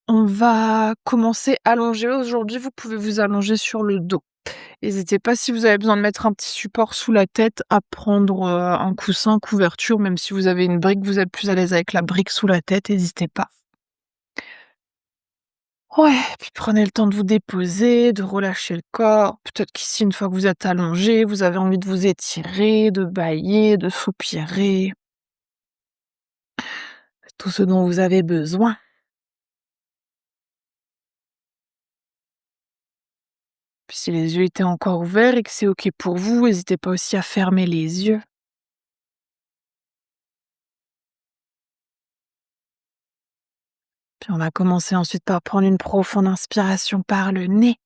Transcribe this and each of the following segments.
On va commencer allongé. Aujourd'hui, vous pouvez vous allonger sur le dos. N'hésitez pas, si vous avez besoin de mettre un petit support sous la tête, à prendre, un coussin, couverture, même si vous avez une brique, vous êtes plus à l'aise avec la brique sous la tête, n'hésitez pas. Ouais, puis prenez le temps de vous déposer, de relâcher le corps. Peut-être qu'ici, une fois que vous êtes allongé, vous avez envie de vous étirer, de bâiller, de soupirer, tout ce dont vous avez besoin. Puis si les yeux étaient encore ouverts et que c'est OK pour vous, n'hésitez pas aussi à fermer les yeux. Puis on va commencer ensuite par prendre une profonde inspiration par le nez.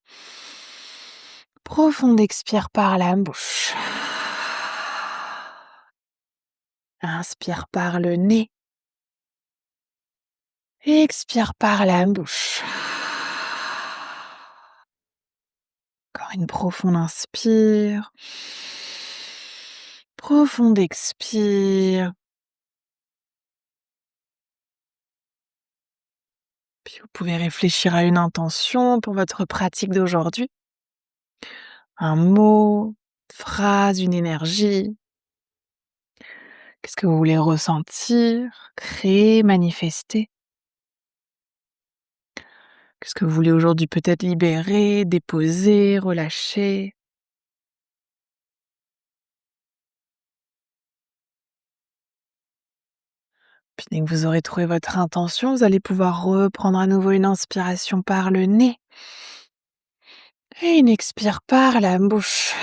Profonde expire par la bouche. Inspire par le nez. Expire par la bouche. Encore une profonde inspire. Profonde expire. Puis vous pouvez réfléchir à une intention pour votre pratique d'aujourd'hui. Un mot, une phrase, une énergie. Qu'est-ce que vous voulez ressentir, créer, manifester? Qu'est-ce que vous voulez aujourd'hui peut-être libérer, déposer, relâcher? Puis dès que vous aurez trouvé votre intention, vous allez pouvoir reprendre à nouveau une inspiration par le nez et une expire par la bouche.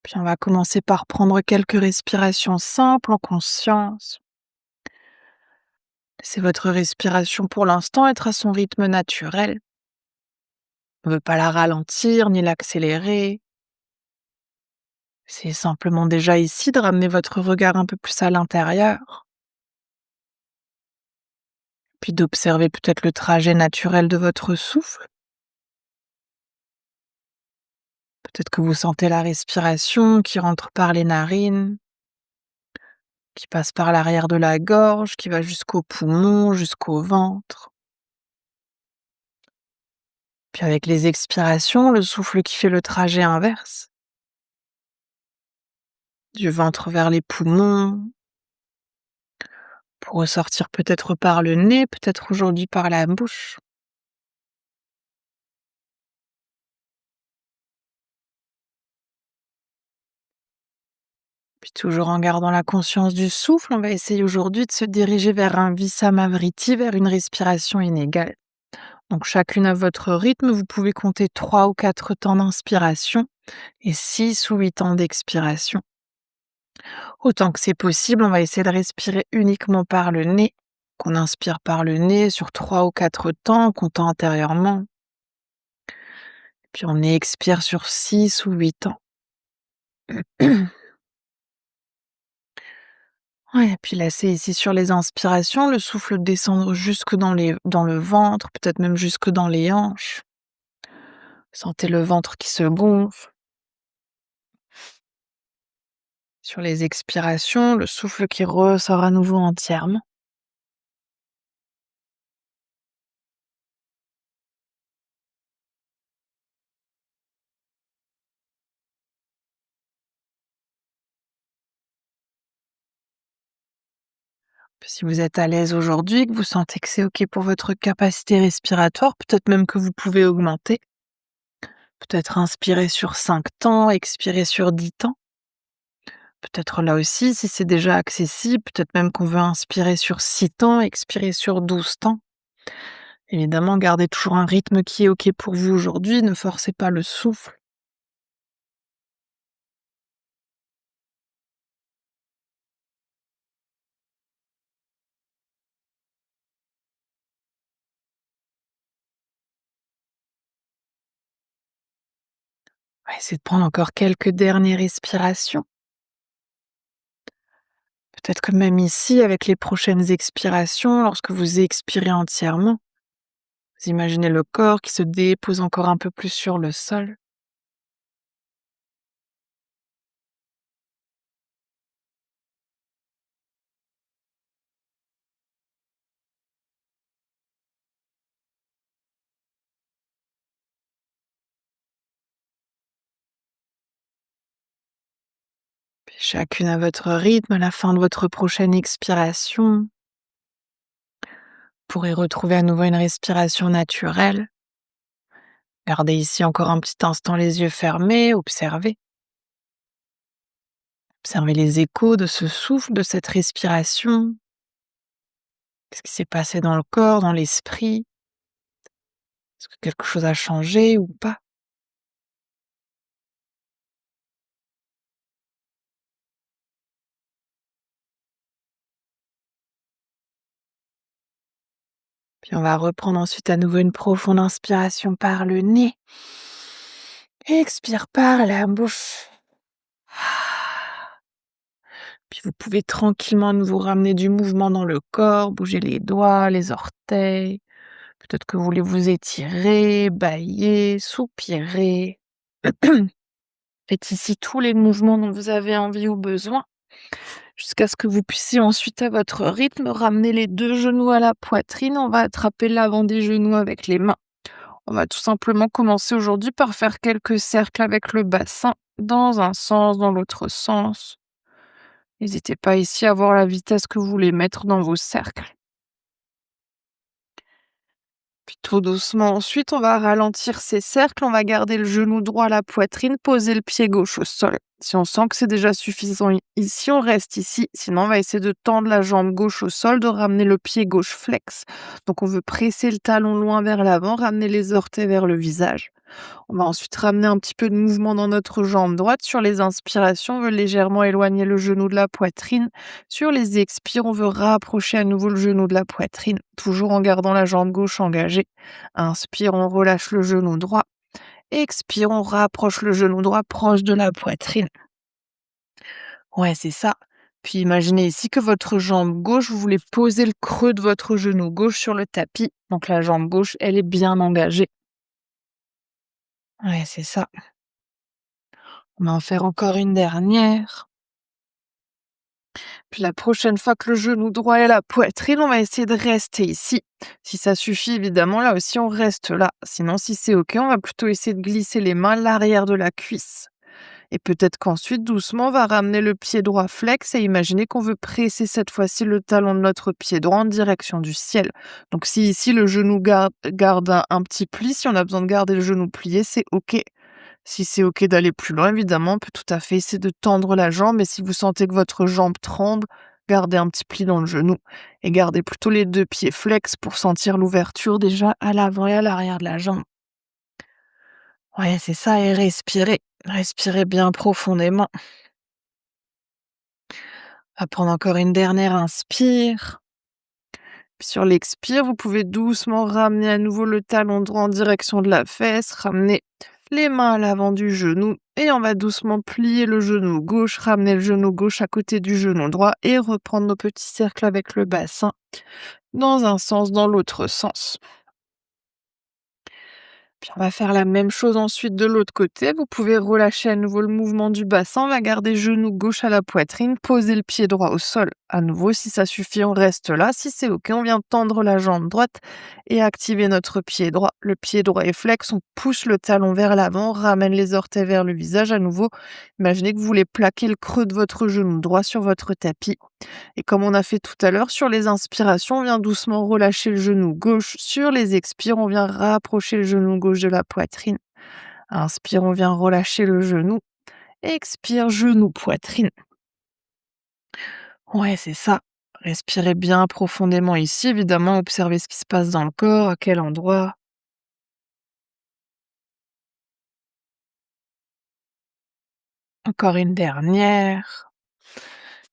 Puis on va commencer par prendre quelques respirations simples en conscience. Laissez votre respiration pour l'instant être à son rythme naturel. On ne veut pas la ralentir ni l'accélérer. C'est simplement déjà ici de ramener votre regard un peu plus à l'intérieur, puis d'observer peut-être le trajet naturel de votre souffle. Peut-être que vous sentez la respiration qui rentre par les narines, qui passe par l'arrière de la gorge, qui va jusqu'aux poumons, jusqu'au ventre. Puis avec les expirations, le souffle qui fait le trajet inverse, du ventre vers les poumons, pour ressortir peut-être par le nez, peut-être aujourd'hui par la bouche. Puis toujours en gardant la conscience du souffle, on va essayer aujourd'hui de se diriger vers un Visamavriti, vers une respiration inégale. Donc chacune à votre rythme, vous pouvez compter 3 ou 4 temps d'inspiration et 6 ou 8 temps d'expiration. Autant que c'est possible, on va essayer de respirer uniquement par le nez. Qu'on inspire par le nez sur 3 ou 4 temps, en comptant intérieurement. Puis on expire sur 6 ou 8 temps. Ouais, et puis laissez ici sur les inspirations le souffle descendre jusque dans le ventre, peut-être même jusque dans les hanches. Sentez le ventre qui se gonfle. Sur les expirations, le souffle qui ressort à nouveau entièrement. Puis si vous êtes à l'aise aujourd'hui, que vous sentez que c'est OK pour votre capacité respiratoire, peut-être même que vous pouvez augmenter. Peut-être inspirer sur 5 temps, expirer sur 10 temps. Peut-être là aussi, si c'est déjà accessible, peut-être même qu'on veut inspirer sur 6 temps, expirer sur 12 temps. Évidemment, gardez toujours un rythme qui est OK pour vous aujourd'hui, ne forcez pas le souffle. On va essayer de prendre encore quelques dernières respirations. Peut-être que même ici, avec les prochaines expirations, lorsque vous expirez entièrement, vous imaginez le corps qui se dépose encore un peu plus sur le sol. chacune à votre rythme. À la fin de votre prochaine expiration, vous pourrez retrouver à nouveau une respiration naturelle. Gardez ici encore un petit instant les yeux fermés, observez. Observez les échos de ce souffle, de cette respiration. Qu'est-ce qui s'est passé dans le corps, dans l'esprit? Est-ce que quelque chose a changé ou pas? Puis on va reprendre ensuite à nouveau une profonde inspiration par le nez. Expire par la bouche. Puis vous pouvez tranquillement vous ramener du mouvement dans le corps, bouger les doigts, les orteils. Peut-être que vous voulez vous étirer, bâiller, soupirer. Faites ici tous les mouvements dont vous avez envie ou besoin, jusqu'à ce que vous puissiez ensuite, à votre rythme, ramener les 2 genoux à la poitrine. On va attraper l'avant des genoux avec les mains. On va tout simplement commencer aujourd'hui par faire quelques cercles avec le bassin, dans un sens, dans l'autre sens. N'hésitez pas ici à voir la vitesse que vous voulez mettre dans vos cercles. Puis tout doucement ensuite, on va ralentir ces cercles, on va garder le genou droit à la poitrine, poser le pied gauche au sol. Si on sent que c'est déjà suffisant ici, on reste ici. Sinon, on va essayer de tendre la jambe gauche au sol, de ramener le pied gauche flex. Donc on veut presser le talon loin vers l'avant, ramener les orteils vers le visage. On va ensuite ramener un petit peu de mouvement dans notre jambe droite. Sur les inspirations, on veut légèrement éloigner le genou de la poitrine. Sur les expires, on veut rapprocher à nouveau le genou de la poitrine, toujours en gardant la jambe gauche engagée. Inspire, on relâche le genou droit. Expire, on rapproche le genou droit proche de la poitrine. Ouais, c'est ça. Puis imaginez ici que votre jambe gauche, vous voulez poser le creux de votre genou gauche sur le tapis. Donc la jambe gauche, elle est bien engagée. Ouais, c'est ça. On va en faire encore une dernière. Puis la prochaine fois que le genou droit est à la poitrine, on va essayer de rester ici. Si ça suffit, évidemment, là aussi, on reste là. Sinon, si c'est OK, on va plutôt essayer de glisser les mains à l'arrière de la cuisse. Et peut-être qu'ensuite, doucement, on va ramener le pied droit flex et imaginer qu'on veut presser cette fois-ci le talon de notre pied droit en direction du ciel. Donc si ici, le genou garde un petit pli, si on a besoin de garder le genou plié, c'est OK. Si c'est OK d'aller plus loin, évidemment, on peut tout à fait essayer de tendre la jambe, et si vous sentez que votre jambe tremble, gardez un petit pli dans le genou et gardez plutôt les 2 pieds flex pour sentir l'ouverture déjà à l'avant et à l'arrière de la jambe. Ouais, c'est ça, et respirez. Respirez bien profondément. On va prendre encore une dernière inspire. Puis sur l'expire, vous pouvez doucement ramener à nouveau le talon droit en direction de la fesse, ramener les mains à l'avant du genou et on va doucement plier le genou gauche, ramener le genou gauche à côté du genou droit et reprendre nos petits cercles avec le bassin dans un sens, dans l'autre sens. Puis on va faire la même chose ensuite de l'autre côté. Vous pouvez relâcher à nouveau le mouvement du bassin. On va garder genou gauche à la poitrine, poser le pied droit au sol. À nouveau, si ça suffit, on reste là. Si c'est OK, on vient tendre la jambe droite et activer notre pied droit. Le pied droit est flex, on pousse le talon vers l'avant, ramène les orteils vers le visage. À nouveau, imaginez que vous voulez plaquer le creux de votre genou droit sur votre tapis. Et comme on a fait tout à l'heure, sur les inspirations, on vient doucement relâcher le genou gauche. Sur les expires, on vient rapprocher le genou gauche de la poitrine. Inspire, on vient relâcher le genou. Expire, genou, poitrine. Ouais, c'est ça. Respirez bien profondément ici. Évidemment, observez ce qui se passe dans le corps, à quel endroit. Encore une dernière.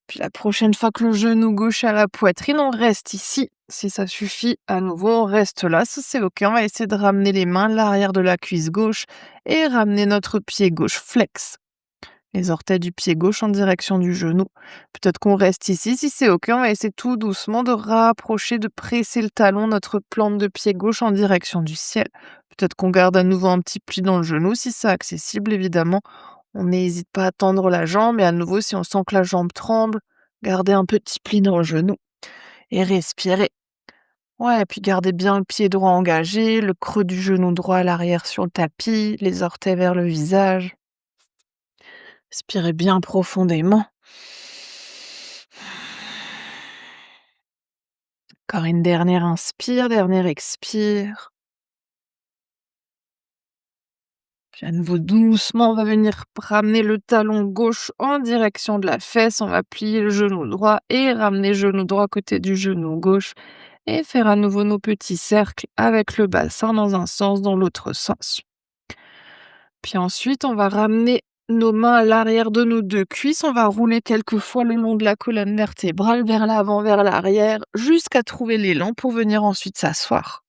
Puis la prochaine fois que le genou gauche est à la poitrine, on reste ici. Si ça suffit, à nouveau, on reste là. Si c'est OK, on va essayer de ramener les mains à l'arrière de la cuisse gauche et ramener notre pied gauche flex. Les orteils du pied gauche en direction du genou. Peut-être qu'on reste ici. Si c'est OK, on va essayer tout doucement de rapprocher, de presser le talon, notre plante de pied gauche en direction du ciel. Peut-être qu'on garde à nouveau un petit pli dans le genou si c'est accessible, évidemment. On n'hésite pas à tendre la jambe et à nouveau, si on sent que la jambe tremble, gardez un petit pli dans le genou et respirez. Ouais, et puis gardez bien le pied droit engagé, le creux du genou droit à l'arrière sur le tapis, les orteils vers le visage. Respirez bien profondément. Encore une dernière inspire, dernière expire. Puis à nouveau doucement, on va venir ramener le talon gauche en direction de la fesse. On va plier le genou droit et ramener le genou droit à côté du genou gauche et faire à nouveau nos petits cercles avec le bassin dans un sens, dans l'autre sens. Puis ensuite, on va ramener nos mains à l'arrière de nos deux cuisses. On va rouler quelques fois le long de la colonne vertébrale vers l'avant, vers l'arrière, jusqu'à trouver l'élan pour venir ensuite s'asseoir.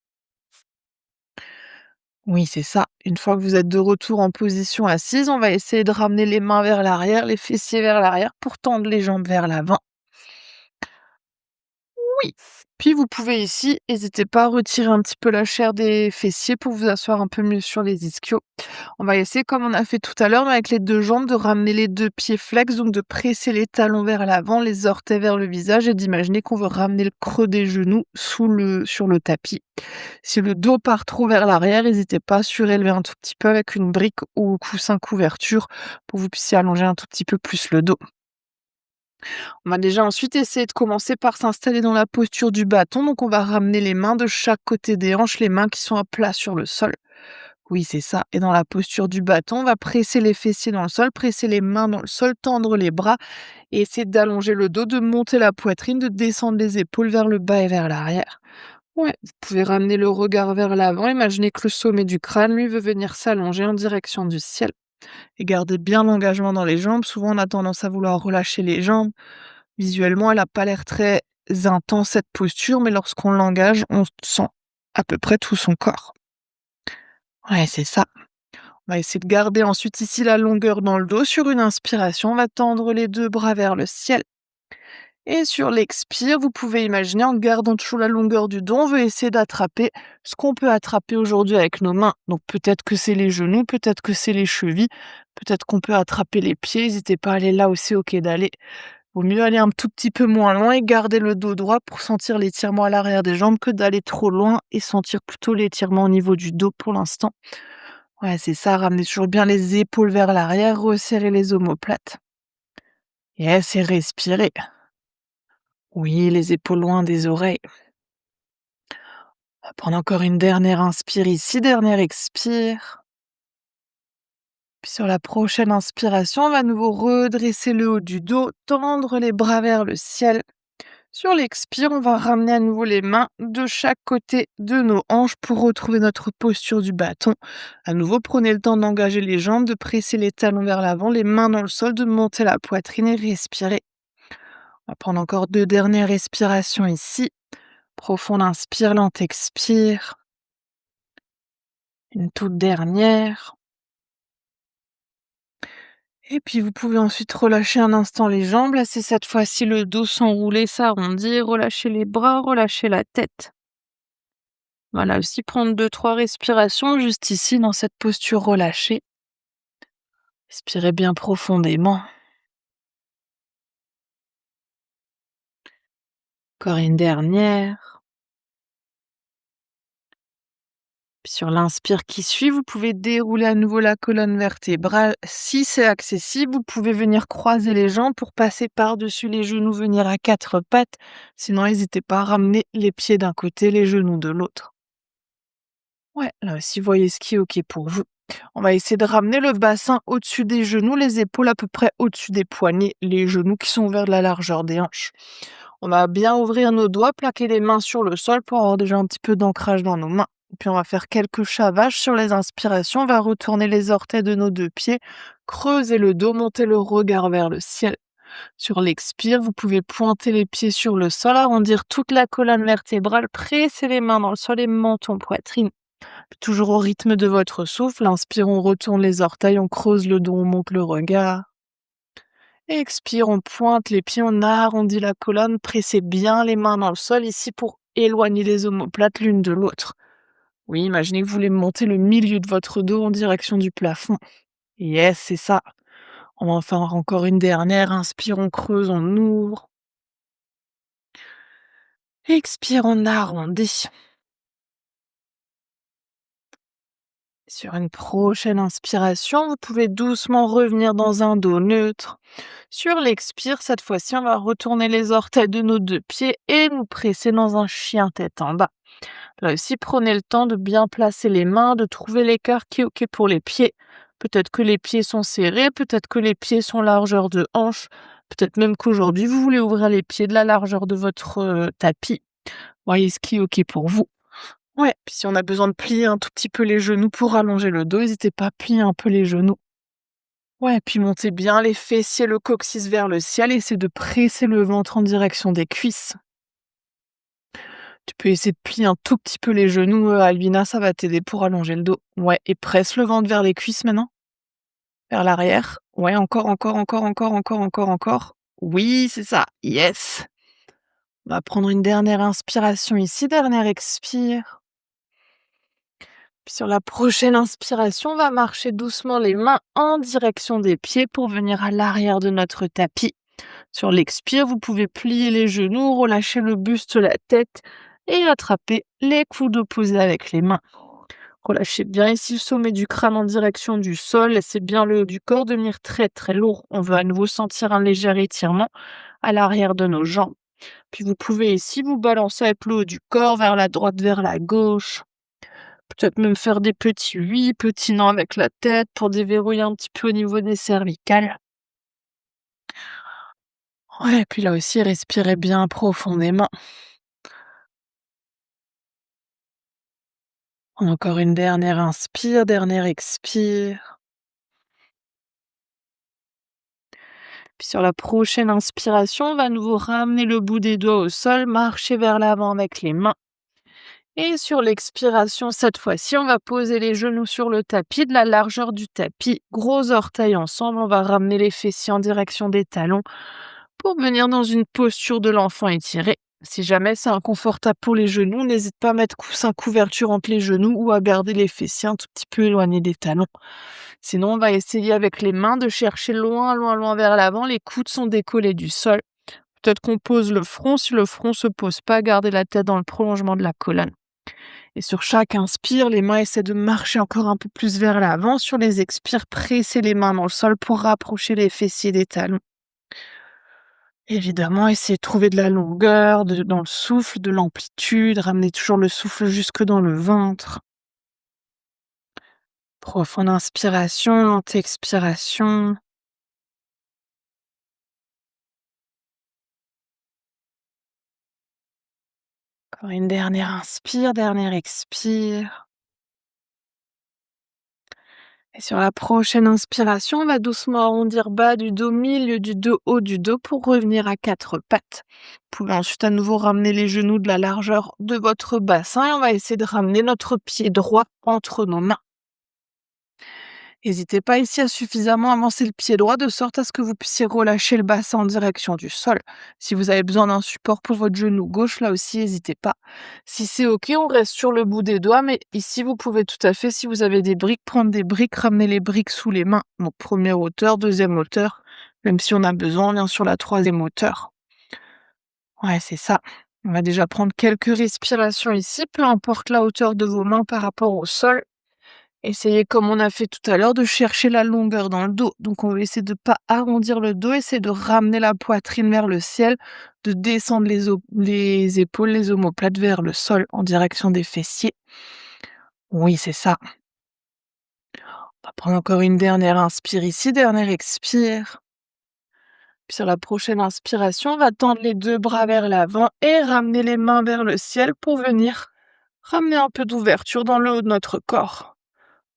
Oui, c'est ça. Une fois que vous êtes de retour en position assise, on va essayer de ramener les mains vers l'arrière, les fessiers vers l'arrière pour tendre les jambes vers l'avant. Oui. Puis vous pouvez ici, n'hésitez pas à retirer un petit peu la chair des fessiers pour vous asseoir un peu mieux sur les ischios. On va essayer, comme on a fait tout à l'heure, mais avec les deux jambes, de ramener les deux pieds flex, donc de presser les talons vers l'avant, les orteils vers le visage et d'imaginer qu'on veut ramener le creux des genoux sur le tapis. Si le dos part trop vers l'arrière, n'hésitez pas à surélever un tout petit peu avec une brique ou coussin couverture pour que vous puissiez allonger un tout petit peu plus le dos. On va déjà ensuite essayer de commencer par s'installer dans la posture du bâton. Donc on va ramener les mains de chaque côté des hanches, les mains qui sont à plat sur le sol. Oui, c'est ça. Et dans la posture du bâton, on va presser les fessiers dans le sol, presser les mains dans le sol, tendre les bras et essayer d'allonger le dos, de monter la poitrine, de descendre les épaules vers le bas et vers l'arrière. Ouais, vous pouvez ramener le regard vers l'avant. Imaginez que le sommet du crâne, lui, veut venir s'allonger en direction du ciel. Et gardez bien l'engagement dans les jambes. Souvent, on a tendance à vouloir relâcher les jambes. Visuellement, elle a pas l'air très intense, cette posture, mais lorsqu'on l'engage, on sent à peu près tout son corps. Ouais, c'est ça. On va essayer de garder ensuite ici la longueur dans le dos. Sur une inspiration, on va tendre les deux bras vers le ciel. Et sur l'expire, vous pouvez imaginer, en gardant toujours la longueur du dos, on veut essayer d'attraper ce qu'on peut attraper aujourd'hui avec nos mains. Donc peut-être que c'est les genoux, peut-être que c'est les chevilles, peut-être qu'on peut attraper les pieds. N'hésitez pas à aller là où c'est ok d'aller. Vaut mieux aller un tout petit peu moins loin et garder le dos droit pour sentir l'étirement à l'arrière des jambes que d'aller trop loin et sentir plutôt l'étirement au niveau du dos pour l'instant. Ouais, c'est ça, ramenez toujours bien les épaules vers l'arrière, resserrez les omoplates. Yes, et respirez. Oui, les épaules loin des oreilles. On va prendre encore une dernière inspire ici, dernière expire. Puis sur la prochaine inspiration, on va à nouveau redresser le haut du dos, tendre les bras vers le ciel. Sur l'expire, on va ramener à nouveau les mains de chaque côté de nos hanches pour retrouver notre posture du bâton. À nouveau, prenez le temps d'engager les jambes, de presser les talons vers l'avant, les mains dans le sol, de monter la poitrine et respirer. On va prendre encore deux dernières respirations ici. Profonde inspire, lente expire. Une toute dernière. Et puis vous pouvez ensuite relâcher un instant les jambes. Laissez cette fois-ci le dos s'enrouler, s'arrondir. Relâchez les bras, relâchez la tête. Voilà, aussi prendre deux, trois respirations juste ici dans cette posture relâchée. Respirez bien profondément. Encore une dernière. Puis sur l'inspire qui suit, vous pouvez dérouler à nouveau la colonne vertébrale. Si c'est accessible, vous pouvez venir croiser les jambes pour passer par-dessus les genoux, venir à quatre pattes. Sinon, n'hésitez pas à ramener les pieds d'un côté, les genoux de l'autre. Ouais, là aussi, voyez ce qui est OK pour vous. On va essayer de ramener le bassin au-dessus des genoux, les épaules à peu près au-dessus des poignets, les genoux qui sont vers la largeur des hanches. On va bien ouvrir nos doigts, plaquer les mains sur le sol pour avoir déjà un petit peu d'ancrage dans nos mains. Puis on va faire quelques chavages sur les inspirations. On va retourner les orteils de nos deux pieds, creuser le dos, monter le regard vers le ciel. Sur l'expire, vous pouvez pointer les pieds sur le sol, arrondir toute la colonne vertébrale, presser les mains dans le sol et menton, poitrine. Puis toujours au rythme de votre souffle, inspire, on retourne les orteils, on creuse le dos, on monte le regard. Expire, on pointe les pieds, on arrondit la colonne, pressez bien les mains dans le sol ici pour éloigner les omoplates l'une de l'autre. Oui, imaginez que vous voulez monter le milieu de votre dos en direction du plafond. Yes, c'est ça. On va en faire encore une dernière. Inspire, on creuse, on ouvre. Expire, on arrondit. Sur une prochaine inspiration, vous pouvez doucement revenir dans un dos neutre. Sur l'expire, cette fois-ci, on va retourner les orteils de nos deux pieds et nous presser dans un chien tête en bas. Là aussi, prenez le temps de bien placer les mains, de trouver l'écart qui est OK pour les pieds. Peut-être que les pieds sont serrés, peut-être que les pieds sont largeur de hanche, peut-être même qu'aujourd'hui, vous voulez ouvrir les pieds de la largeur de votre tapis. Voyez ce qui est OK pour vous. Ouais, puis si on a besoin de plier un tout petit peu les genoux pour allonger le dos, n'hésitez pas à plier un peu les genoux. Ouais, puis montez bien les fessiers, le coccyx vers le ciel, essayez de presser le ventre en direction des cuisses. Tu peux essayer de plier un tout petit peu les genoux, Albina, ça va t'aider pour allonger le dos. Ouais, et presse le ventre vers les cuisses maintenant, vers l'arrière. Ouais, encore, encore, encore, encore, encore, encore, encore. Oui, c'est ça. Yes. On va prendre une dernière inspiration ici, dernière expire. Puis sur la prochaine inspiration, on va marcher doucement les mains en direction des pieds pour venir à l'arrière de notre tapis. Sur l'expire, vous pouvez plier les genoux, relâcher le buste, la tête et attraper les coudes opposés avec les mains. Relâchez bien ici le sommet du crâne en direction du sol. Laissez bien le haut du corps devenir très très lourd. On veut à nouveau sentir un léger étirement à l'arrière de nos jambes. Puis vous pouvez ici vous balancer avec le haut du corps vers la droite, vers la gauche. Peut-être même faire des petits oui, petits non avec la tête pour déverrouiller un petit peu au niveau des cervicales. Ouais, puis là aussi, respirez bien profondément. Encore une dernière inspire, dernière expire. Puis sur la prochaine inspiration, on va à nouveau ramener le bout des doigts au sol, marcher vers l'avant avec les mains. Et sur l'expiration, cette fois-ci, on va poser les genoux sur le tapis, de la largeur du tapis. Gros orteils ensemble, on va ramener les fessiers en direction des talons pour venir dans une posture de l'enfant étiré. Si jamais c'est inconfortable pour les genoux, n'hésite pas à mettre coussin couverture entre les genoux ou à garder les fessiers un tout petit peu éloignés des talons. Sinon, on va essayer avec les mains de chercher loin, loin, loin vers l'avant. Les coudes sont décollés du sol. Peut-être qu'on pose le front. Si le front se pose pas, gardez la tête dans le prolongement de la colonne. Et sur chaque inspire, les mains essaient de marcher encore un peu plus vers l'avant. Sur les expires, pressez les mains dans le sol pour rapprocher les fessiers des talons. Évidemment, essayez de trouver de la longueur dans le souffle, de l'amplitude, ramenez toujours le souffle jusque dans le ventre. Profonde inspiration, lente expiration. Encore une dernière inspire, dernière expire. Et sur la prochaine inspiration, on va doucement arrondir bas du dos, milieu du dos, haut du dos pour revenir à quatre pattes. Vous pouvez ensuite à nouveau ramener les genoux de la largeur de votre bassin et on va essayer de ramener notre pied droit entre nos mains. N'hésitez pas ici à suffisamment avancer le pied droit de sorte à ce que vous puissiez relâcher le bassin en direction du sol. Si vous avez besoin d'un support pour votre genou gauche, là aussi, n'hésitez pas. Si c'est OK, on reste sur le bout des doigts, mais ici, vous pouvez tout à fait, si vous avez des briques, prendre des briques, ramener les briques sous les mains. Donc, première hauteur, deuxième hauteur. Même si on a besoin, on vient sur la troisième hauteur. Ouais, c'est ça. On va déjà prendre quelques respirations ici, peu importe la hauteur de vos mains par rapport au sol. Essayez, comme on a fait tout à l'heure, de chercher la longueur dans le dos. Donc, on va essayer de ne pas arrondir le dos, essayer de ramener la poitrine vers le ciel, de descendre les épaules, les omoplates vers le sol en direction des fessiers. Oui, c'est ça. On va prendre encore une dernière inspire ici, dernière expire. Puis sur la prochaine inspiration, on va tendre les deux bras vers l'avant et ramener les mains vers le ciel pour venir ramener un peu d'ouverture dans le haut de notre corps.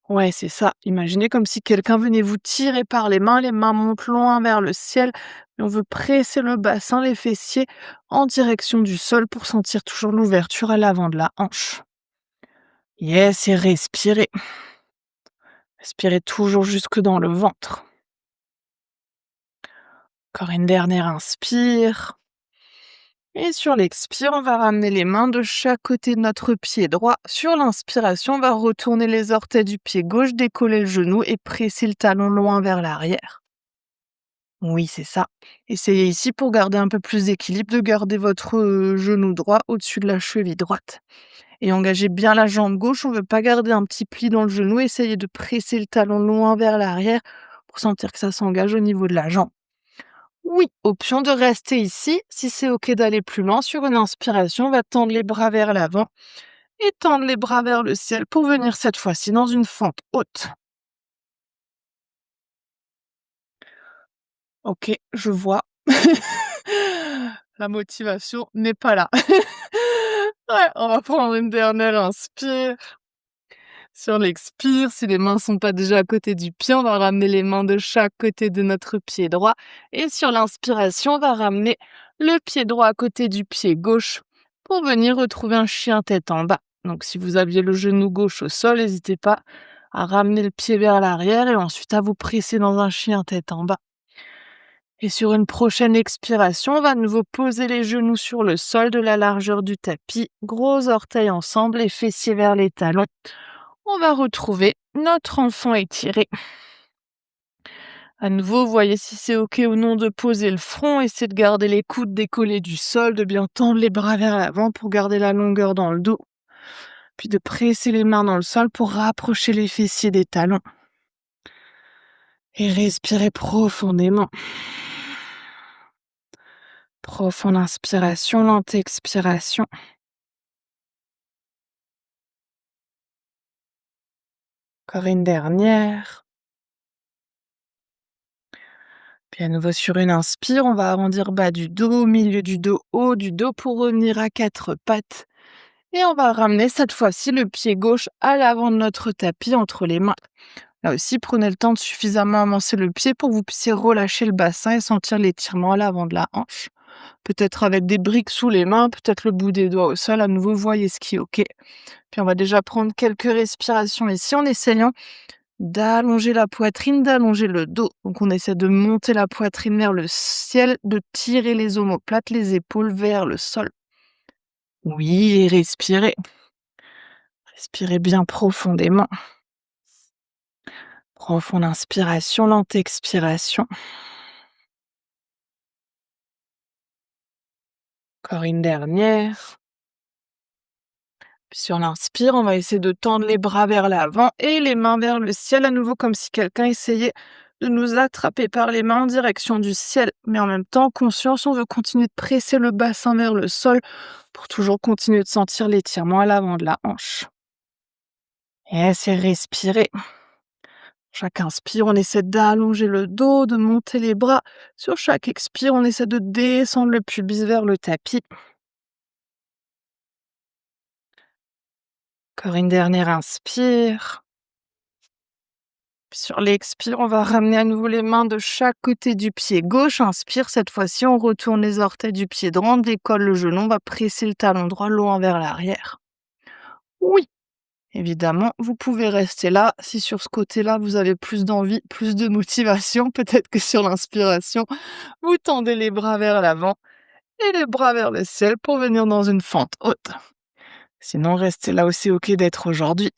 Ouais, c'est ça. Imaginez comme si quelqu'un venait vous tirer par les mains montent loin vers le ciel, et on veut presser le bassin, les fessiers, en direction du sol pour sentir toujours l'ouverture à l'avant de la hanche. Yes, et respirez. Respirez toujours jusque dans le ventre. Encore une dernière inspire. Et sur l'expire, on va ramener les mains de chaque côté de notre pied droit. Sur l'inspiration, on va retourner les orteils du pied gauche, décoller le genou et presser le talon loin vers l'arrière. Oui, c'est ça. Essayez ici, pour garder un peu plus d'équilibre, de garder votre genou droit au-dessus de la cheville droite. Et engagez bien la jambe gauche, on ne veut pas garder un petit pli dans le genou, essayez de presser le talon loin vers l'arrière pour sentir que ça s'engage au niveau de la jambe. Oui, option de rester ici. Si c'est OK d'aller plus loin, sur une inspiration, on va tendre les bras vers l'avant et tendre les bras vers le ciel pour venir cette fois-ci dans une fente haute. OK, je vois. La motivation n'est pas là. Ouais, on va prendre une dernière inspire. Sur l'expire, si les mains sont pas déjà à côté du pied, on va ramener les mains de chaque côté de notre pied droit. Et sur l'inspiration, on va ramener le pied droit à côté du pied gauche pour venir retrouver un chien tête en bas. Donc si vous aviez le genou gauche au sol, n'hésitez pas à ramener le pied vers l'arrière et ensuite à vous presser dans un chien tête en bas. Et sur une prochaine expiration, on va à nouveau poser les genoux sur le sol de la largeur du tapis, gros orteils ensemble et fessiers vers les talons. On va retrouver notre enfant étiré. À nouveau, voyez si c'est OK ou non de poser le front. Essayez de garder les coudes décollés du sol, de bien tendre les bras vers l'avant pour garder la longueur dans le dos. Puis de presser les mains dans le sol pour rapprocher les fessiers des talons. Et respirez profondément. Profonde inspiration, lente expiration. Encore une dernière. Puis à nouveau sur une inspire, on va arrondir bas du dos, milieu du dos, haut du dos pour revenir à quatre pattes. Et on va ramener cette fois-ci le pied gauche à l'avant de notre tapis entre les mains. Là aussi, prenez le temps de suffisamment avancer le pied pour que vous puissiez relâcher le bassin et sentir l'étirement à l'avant de la hanche. Peut-être avec des briques sous les mains, peut-être le bout des doigts au sol. À nouveau, voyez ce qui est OK. Puis on va déjà prendre quelques respirations ici en essayant d'allonger la poitrine, d'allonger le dos. Donc on essaie de monter la poitrine vers le ciel, de tirer les omoplates, les épaules vers le sol. Oui, et respirez. Respirez bien profondément. Profonde inspiration, lente expiration. Encore une dernière. Puis sur l'inspire, on va essayer de tendre les bras vers l'avant et les mains vers le ciel, à nouveau comme si quelqu'un essayait de nous attraper par les mains en direction du ciel. Mais en même temps, conscience, on veut continuer de presser le bassin vers le sol pour toujours continuer de sentir l'étirement à l'avant de la hanche. Et c'est respirer. Chaque inspire, on essaie d'allonger le dos, de monter les bras. Sur chaque expire, on essaie de descendre le pubis vers le tapis. Encore une dernière inspire. Puis sur l'expire, on va ramener à nouveau les mains de chaque côté du pied gauche. Inspire, cette fois-ci, on retourne les orteils du pied droit, on décolle le genou, on va presser le talon droit loin vers l'arrière. Oui, évidemment, vous pouvez rester là. Si sur ce côté-là, vous avez plus d'envie, plus de motivation, peut-être que sur l'inspiration, vous tendez les bras vers l'avant et les bras vers le ciel pour venir dans une fente haute. Sinon, restez là aussi OK d'être aujourd'hui.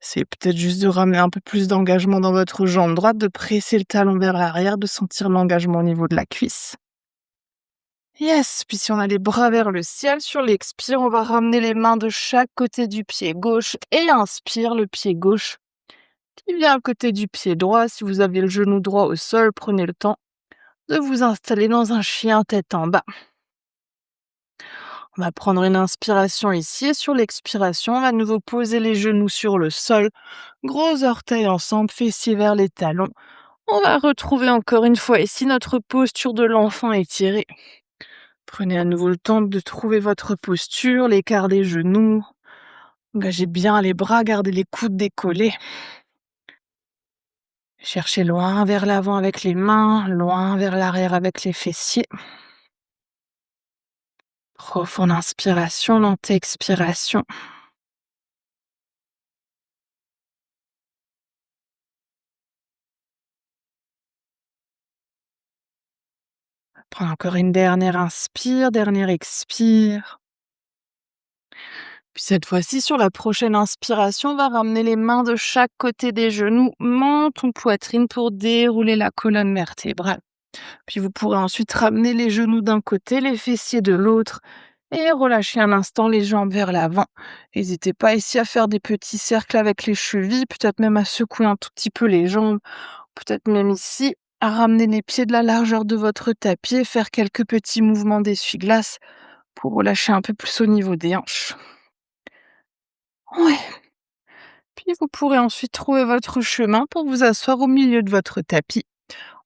C'est peut-être juste de ramener un peu plus d'engagement dans votre jambe droite, de presser le talon vers l'arrière, de sentir l'engagement au niveau de la cuisse. Yes, puis si on a les bras vers le ciel, sur l'expire, on va ramener les mains de chaque côté du pied gauche et inspire le pied gauche qui vient à côté du pied droit. Si vous avez le genou droit au sol, prenez le temps de vous installer dans un chien tête en bas. On va prendre une inspiration ici et sur l'expiration, on va à nouveau poser les genoux sur le sol, gros orteils ensemble, fessiers vers les talons. On va retrouver encore une fois ici notre posture de l'enfant étiré. Prenez à nouveau le temps de trouver votre posture, l'écart des genoux. Engagez bien les bras, gardez les coudes décollés. Cherchez loin vers l'avant avec les mains, loin vers l'arrière avec les fessiers. Profonde inspiration, lente expiration. Prends encore une dernière inspire, dernière expire. Puis cette fois-ci, sur la prochaine inspiration, on va ramener les mains de chaque côté des genoux, menton poitrine pour dérouler la colonne vertébrale. Puis vous pourrez ensuite ramener les genoux d'un côté, les fessiers de l'autre, et relâchez un instant les jambes vers l'avant. N'hésitez pas ici à faire des petits cercles avec les chevilles, peut-être même à secouer un tout petit peu les jambes, peut-être même ici à ramener les pieds de la largeur de votre tapis et faire quelques petits mouvements d'essuie-glace pour relâcher un peu plus au niveau des hanches. Ouais. Puis vous pourrez ensuite trouver votre chemin pour vous asseoir au milieu de votre tapis.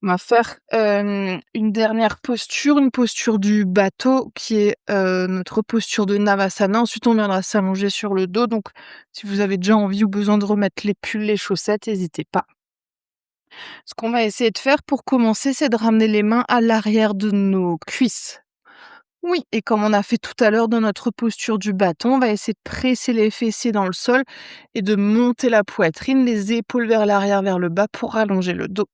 On va faire, une dernière posture, une posture du bateau qui est, notre posture de Navasana. Ensuite, on viendra s'allonger sur le dos, donc si vous avez déjà envie ou besoin de remettre les pulls, les chaussettes, n'hésitez pas. Ce qu'on va essayer de faire pour commencer, c'est de ramener les mains à l'arrière de nos cuisses. Oui, et comme on a fait tout à l'heure dans notre posture du bâton, on va essayer de presser les fessiers dans le sol et de monter la poitrine, les épaules vers l'arrière, vers le bas pour allonger le dos.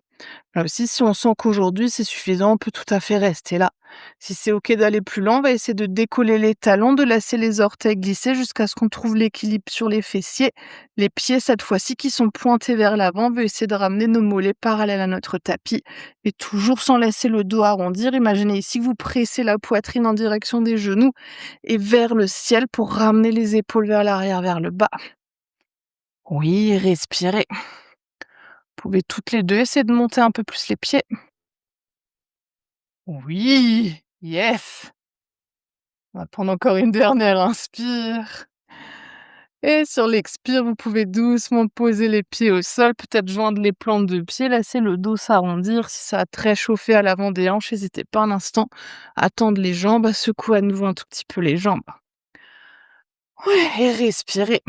Là aussi, si on sent qu'aujourd'hui c'est suffisant, on peut tout à fait rester là. Si c'est ok d'aller plus loin, on va essayer de décoller les talons, de laisser les orteils glisser jusqu'à ce qu'on trouve l'équilibre sur les fessiers. Les pieds, cette fois-ci, qui sont pointés vers l'avant, on veut essayer de ramener nos mollets parallèles à notre tapis et toujours sans laisser le dos arrondir. Imaginez ici que vous pressez la poitrine en direction des genoux et vers le ciel pour ramener les épaules vers l'arrière, vers le bas. Oui, respirez. Vous pouvez toutes les deux essayer de monter un peu plus les pieds. Oui, yes! On va prendre encore une dernière inspire. Et sur l'expire, vous pouvez doucement poser les pieds au sol, peut-être joindre les plantes de pied, laisser le dos s'arrondir. Si ça a très chauffé à l'avant des hanches, n'hésitez pas un instant à tendre les jambes, à secouer à nouveau un tout petit peu les jambes. Ouais, et respirez.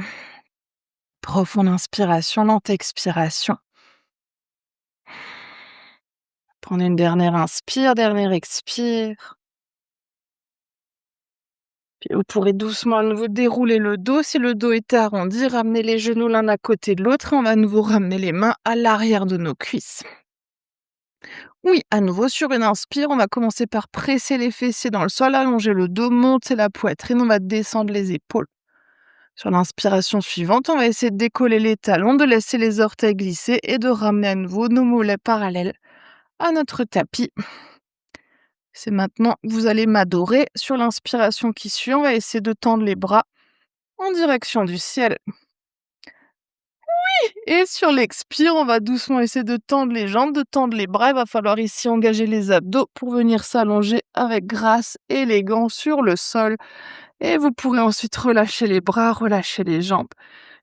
Profonde inspiration, lente expiration. Prenez une dernière inspire, dernière expire. Puis vous pourrez doucement à nouveau dérouler le dos. Si le dos est arrondi, ramenez les genoux l'un à côté de l'autre et on va à nouveau ramener les mains à l'arrière de nos cuisses. Oui, à nouveau sur une inspire, on va commencer par presser les fessiers dans le sol, allonger le dos, monter la poitrine, on va descendre les épaules. Sur l'inspiration suivante, on va essayer de décoller les talons, de laisser les orteils glisser et de ramener à nouveau nos mollets parallèles à notre tapis. C'est maintenant que vous allez m'adorer. Sur l'inspiration qui suit, on va essayer de tendre les bras en direction du ciel. Et sur l'expire, on va doucement essayer de tendre les jambes, de tendre les bras. Il va falloir ici engager les abdos pour venir s'allonger avec grâce et élégance sur le sol. Et vous pourrez ensuite relâcher les bras, relâcher les jambes.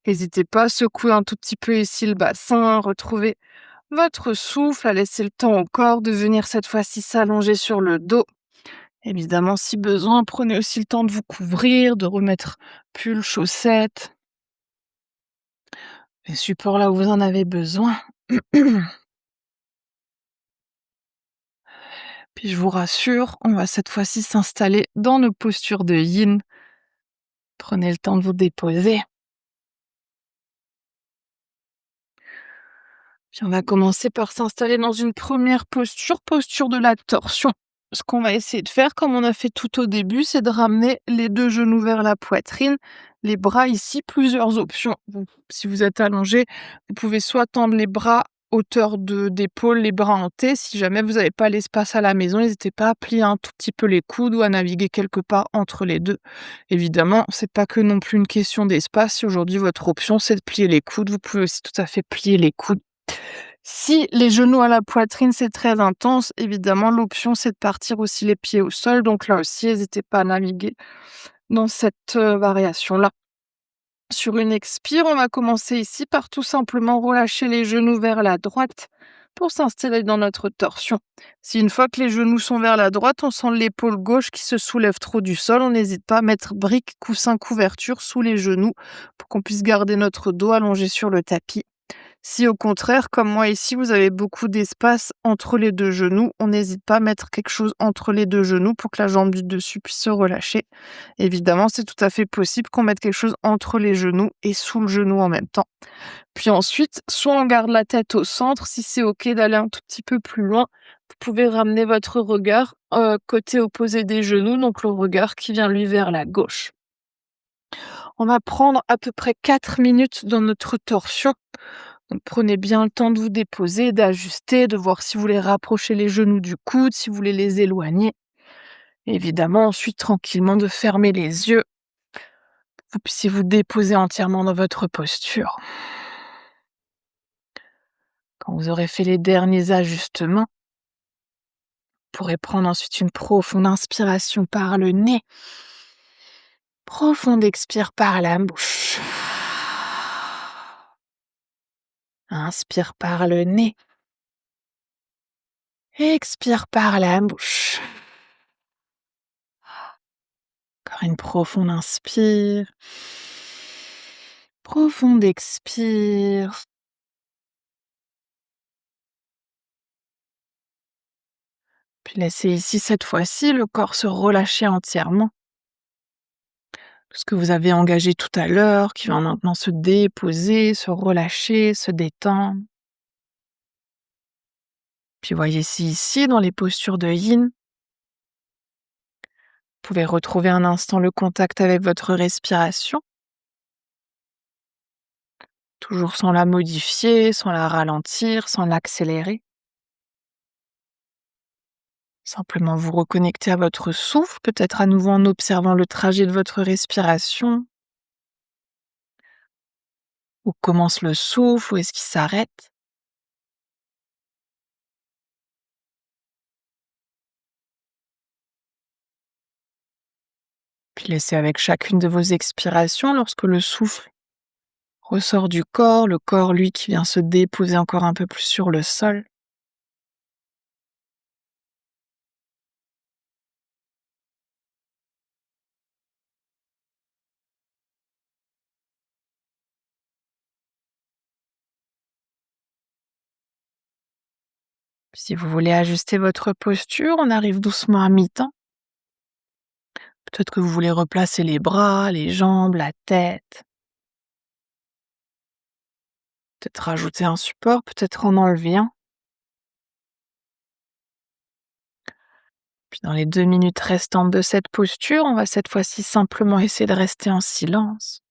N'hésitez pas à secouer un tout petit peu ici le bassin, retrouver votre souffle, à laisser le temps au corps de venir cette fois-ci s'allonger sur le dos. Évidemment, si besoin, prenez aussi le temps de vous couvrir, de remettre pull, chaussettes, les supports là où vous en avez besoin. Puis je vous rassure, on va cette fois-ci s'installer dans nos postures de yin. Prenez le temps de vous déposer. Puis on va commencer par s'installer dans une première posture, posture de la torsion. Ce qu'on va essayer de faire, comme on a fait tout au début, c'est de ramener les deux genoux vers la poitrine, les bras ici, plusieurs options. Si vous êtes allongé, vous pouvez soit tendre les bras hauteur d'épaule, les bras en T. Si jamais vous n'avez pas l'espace à la maison, n'hésitez pas à plier un tout petit peu les coudes ou à naviguer quelque part entre les deux. Évidemment, c'est pas que non plus une question d'espace. Si aujourd'hui votre option c'est de plier les coudes, vous pouvez aussi tout à fait plier les coudes. Si les genoux à la poitrine, c'est très intense, évidemment, l'option, c'est de partir aussi les pieds au sol. Donc là aussi, n'hésitez pas à naviguer dans cette variation-là. Sur une expire, on va commencer ici par tout simplement relâcher les genoux vers la droite pour s'installer dans notre torsion. Si une fois que les genoux sont vers la droite, on sent l'épaule gauche qui se soulève trop du sol, on n'hésite pas à mettre brique, coussin, couverture sous les genoux pour qu'on puisse garder notre dos allongé sur le tapis. Si au contraire, comme moi ici, vous avez beaucoup d'espace entre les deux genoux, on n'hésite pas à mettre quelque chose entre les deux genoux pour que la jambe du dessus puisse se relâcher. Évidemment, c'est tout à fait possible qu'on mette quelque chose entre les genoux et sous le genou en même temps. Puis ensuite, soit on garde la tête au centre, si c'est ok d'aller un tout petit peu plus loin, vous pouvez ramener votre regard côté opposé des genoux, donc le regard qui vient lui vers la gauche. On va prendre à peu près 4 minutes dans notre torsion. Donc prenez bien le temps de vous déposer, d'ajuster, de voir si vous voulez rapprocher les genoux du coude, si vous voulez les éloigner. Évidemment, ensuite, tranquillement, de fermer les yeux, que vous puissiez vous déposer entièrement dans votre posture. Quand vous aurez fait les derniers ajustements, vous pourrez prendre ensuite une profonde inspiration par le nez. Profonde expire par la bouche. Inspire par le nez. Expire par la bouche. Encore une profonde inspire. Profonde expire. Puis laissez ici, cette fois-ci, le corps se relâcher entièrement. Tout ce que vous avez engagé tout à l'heure, qui va maintenant se déposer, se relâcher, se détendre. Puis voyez si ici, dans les postures de Yin, vous pouvez retrouver un instant le contact avec votre respiration, toujours sans la modifier, sans la ralentir, sans l'accélérer. Simplement vous reconnecter à votre souffle, peut-être à nouveau en observant le trajet de votre respiration. Où commence le souffle, où est-ce qu'il s'arrête? Puis laissez avec chacune de vos expirations, lorsque le souffle ressort du corps, le corps, lui, qui vient se déposer encore un peu plus sur le sol. Puis si vous voulez ajuster votre posture, on arrive doucement à mi-temps. Peut-être que vous voulez replacer les bras, les jambes, la tête. Peut-être rajouter un support, peut-être en enlever un. Puis dans les 2 minutes restantes de cette posture, on va cette fois-ci simplement essayer de rester en silence.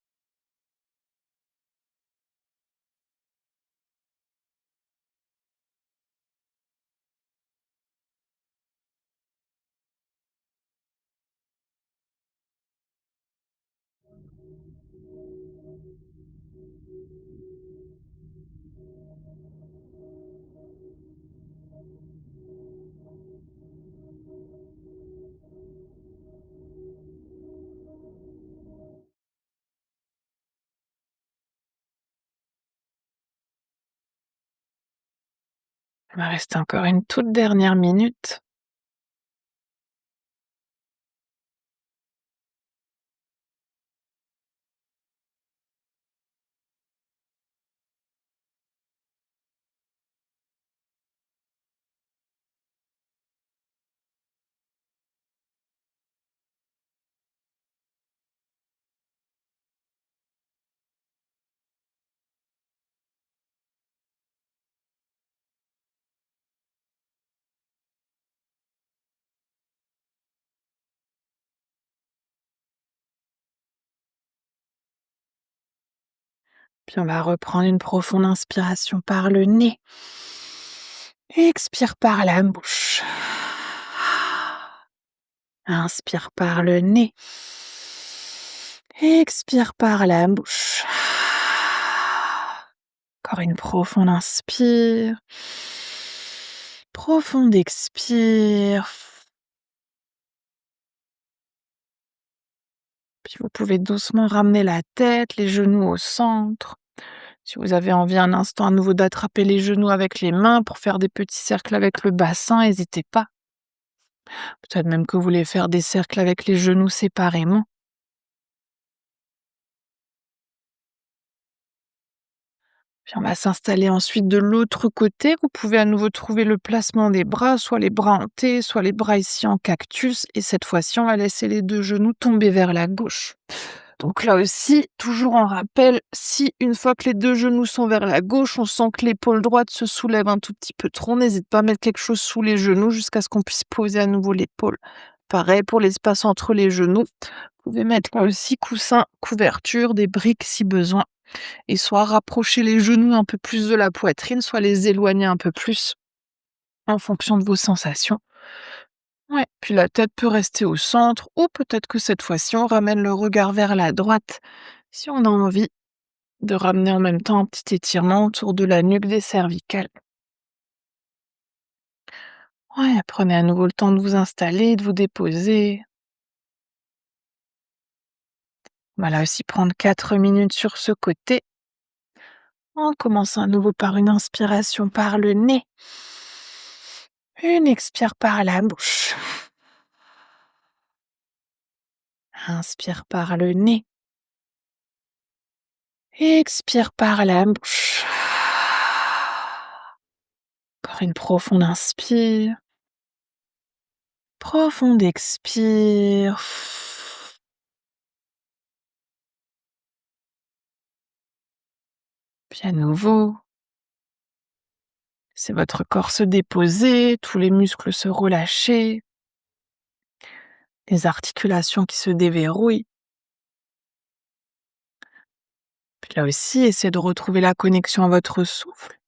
Il va rester encore une toute dernière minute. Puis on va reprendre une profonde inspiration par le nez. Expire par la bouche. Inspire par le nez. Expire par la bouche. Encore une profonde inspire. Profonde expire. Puis vous pouvez doucement ramener la tête, les genoux au centre. Si vous avez envie un instant à nouveau d'attraper les genoux avec les mains pour faire des petits cercles avec le bassin, n'hésitez pas. Peut-être même que vous voulez faire des cercles avec les genoux séparément. Puis on va s'installer ensuite de l'autre côté. Vous pouvez à nouveau trouver le placement des bras, soit les bras en T, soit les bras ici en cactus. Et cette fois-ci, on va laisser les 2 genoux tomber vers la gauche. Donc là aussi, toujours en rappel, si une fois que les 2 genoux sont vers la gauche, on sent que l'épaule droite se soulève un tout petit peu trop, n'hésite pas à mettre quelque chose sous les genoux jusqu'à ce qu'on puisse poser à nouveau l'épaule. Pareil pour l'espace entre les genoux. Vous pouvez mettre là aussi coussin, couverture, des briques si besoin. Et soit rapprocher les genoux un peu plus de la poitrine, soit les éloigner un peu plus en fonction de vos sensations. Ouais, puis la tête peut rester au centre ou peut-être que cette fois-ci, on ramène le regard vers la droite, si on a envie de ramener en même temps un petit étirement autour de la nuque des cervicales. Ouais, prenez à nouveau le temps de vous installer, de vous déposer. On va là aussi prendre 4 minutes sur ce côté. On commence à nouveau par une inspiration par le nez. Une expire par la bouche. Inspire par le nez. Expire par la bouche. Encore une profonde inspire. Profonde expire. Puis à nouveau, c'est votre corps se déposer, tous les muscles se relâcher, les articulations qui se déverrouillent. Puis là aussi, essayez de retrouver la connexion à votre souffle,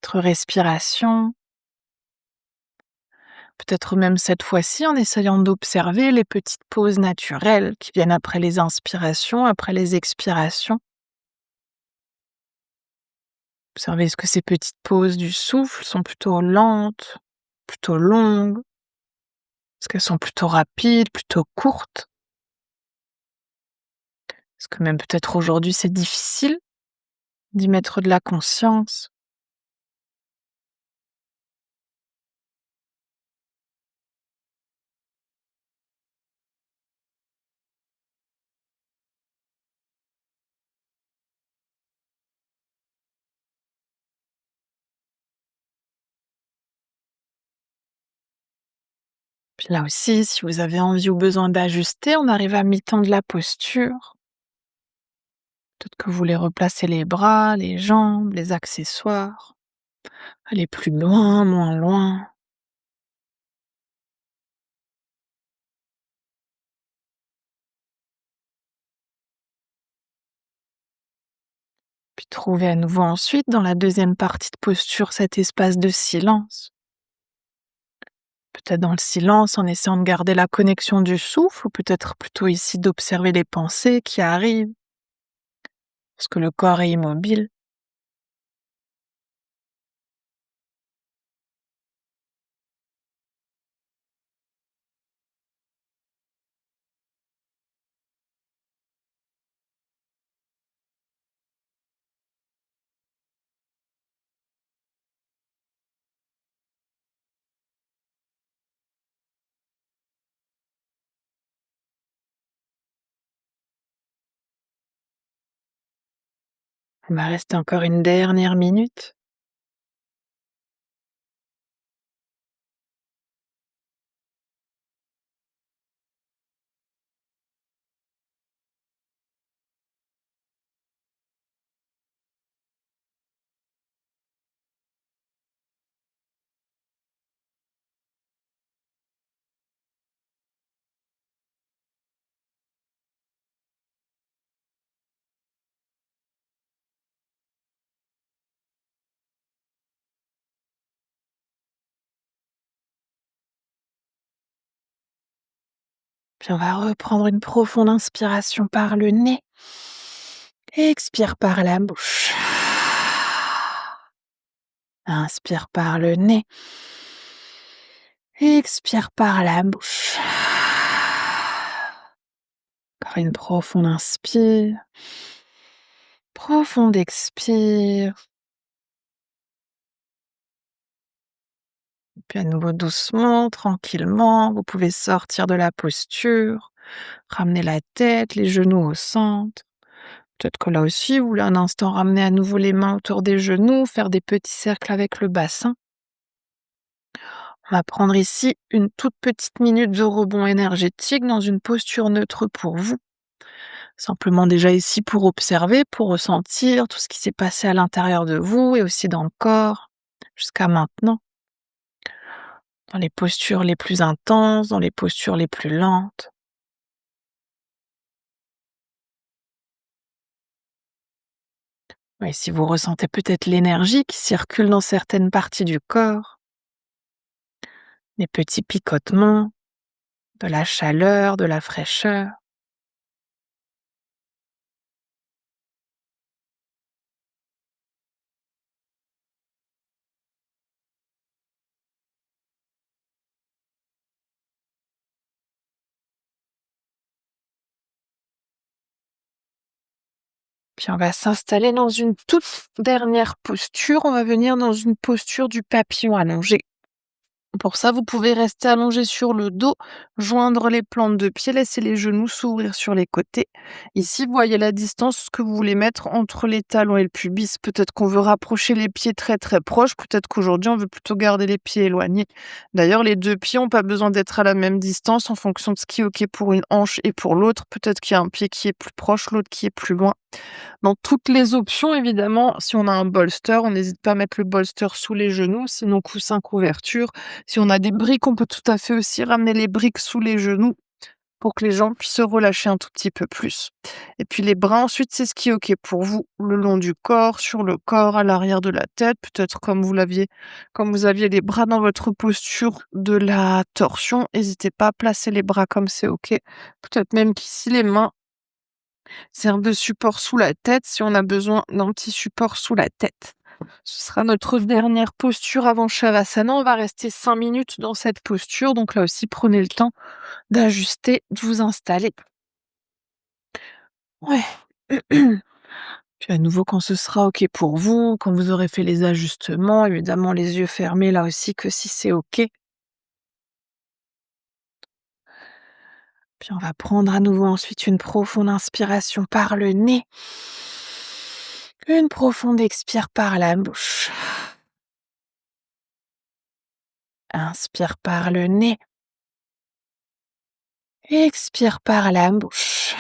votre respiration. Peut-être même cette fois-ci en essayant d'observer les petites pauses naturelles qui viennent après les inspirations, après les expirations. Observez est-ce que ces petites pauses du souffle sont plutôt lentes, plutôt longues, est-ce qu'elles sont plutôt rapides, plutôt courtes? Est-ce que même peut-être aujourd'hui c'est difficile d'y mettre de la conscience? Puis là aussi, si vous avez envie ou besoin d'ajuster, on arrive à mi-temps de la posture. Peut-être que vous voulez replacer les bras, les jambes, les accessoires, aller plus loin, moins loin. Puis trouvez à nouveau ensuite, dans la deuxième partie de posture, cet espace de silence. Peut-être dans le silence, en essayant de garder la connexion du souffle, ou peut-être plutôt ici d'observer les pensées qui arrivent, parce que le corps est immobile. On va rester encore une dernière minute. Puis on va reprendre une profonde inspiration par le nez. Expire par la bouche. Inspire par le nez. Expire par la bouche. Encore une profonde inspire. Profonde expire. Puis à nouveau doucement, tranquillement, vous pouvez sortir de la posture, ramener la tête, les genoux au centre. Peut-être que là aussi, vous voulez un instant ramener à nouveau les mains autour des genoux, faire des petits cercles avec le bassin. On va prendre ici une toute petite minute de rebond énergétique dans une posture neutre pour vous. Simplement déjà ici pour observer, pour ressentir tout ce qui s'est passé à l'intérieur de vous et aussi dans le corps jusqu'à maintenant. Dans les postures les plus intenses, dans les postures les plus lentes. Oui, si vous ressentez peut-être l'énergie qui circule dans certaines parties du corps, des petits picotements, de la chaleur, de la fraîcheur. Puis on va s'installer dans une toute dernière posture. On va venir dans une posture du papillon allongé. Pour ça, vous pouvez rester allongé sur le dos, joindre les plantes de pied, laisser les genoux s'ouvrir sur les côtés. Ici, vous voyez la distance que vous voulez mettre entre les talons et le pubis. Peut-être qu'on veut rapprocher les pieds très très proches, peut-être qu'aujourd'hui on veut plutôt garder les pieds éloignés. D'ailleurs, les deux pieds n'ont pas besoin d'être à la même distance en fonction de ce qui est OK pour une hanche et pour l'autre. Peut-être qu'il y a un pied qui est plus proche, l'autre qui est plus loin. Dans toutes les options, évidemment, si on a un bolster, on n'hésite pas à mettre le bolster sous les genoux, sinon coussin couverture. Si on a des briques, on peut tout à fait aussi ramener les briques sous les genoux pour que les jambes puissent se relâcher un tout petit peu plus. Et puis les bras, ensuite, c'est ce qui est OK pour vous, le long du corps, sur le corps, à l'arrière de la tête, peut-être comme vous aviez les bras dans votre posture de la torsion, n'hésitez pas à placer les bras comme c'est OK. Peut-être même qu'ici les mains servent de support sous la tête si on a besoin d'un petit support sous la tête. Ce sera notre dernière posture avant Shavasana. On va rester 5 minutes dans cette posture. Donc là aussi, prenez le temps d'ajuster, de vous installer. Ouais. Puis à nouveau, quand ce sera OK pour vous, quand vous aurez fait les ajustements, évidemment les yeux fermés là aussi que si c'est OK. Puis on va prendre à nouveau ensuite une profonde inspiration par le nez. Une profonde expire par la bouche. Inspire par le nez. Expire par la bouche.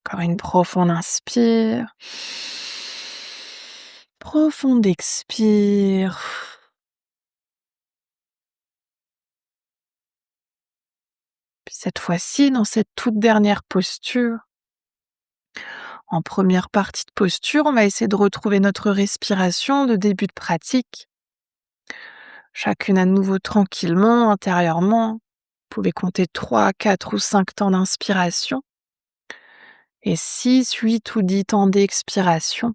Encore une profonde inspire. Profonde expire. Puis cette fois-ci, dans cette toute dernière posture, en première partie de posture, on va essayer de retrouver notre respiration de début de pratique. Chacune à nouveau tranquillement, intérieurement. Vous pouvez compter 3, 4 ou 5 temps d'inspiration et 6, 8 ou 10 temps d'expiration.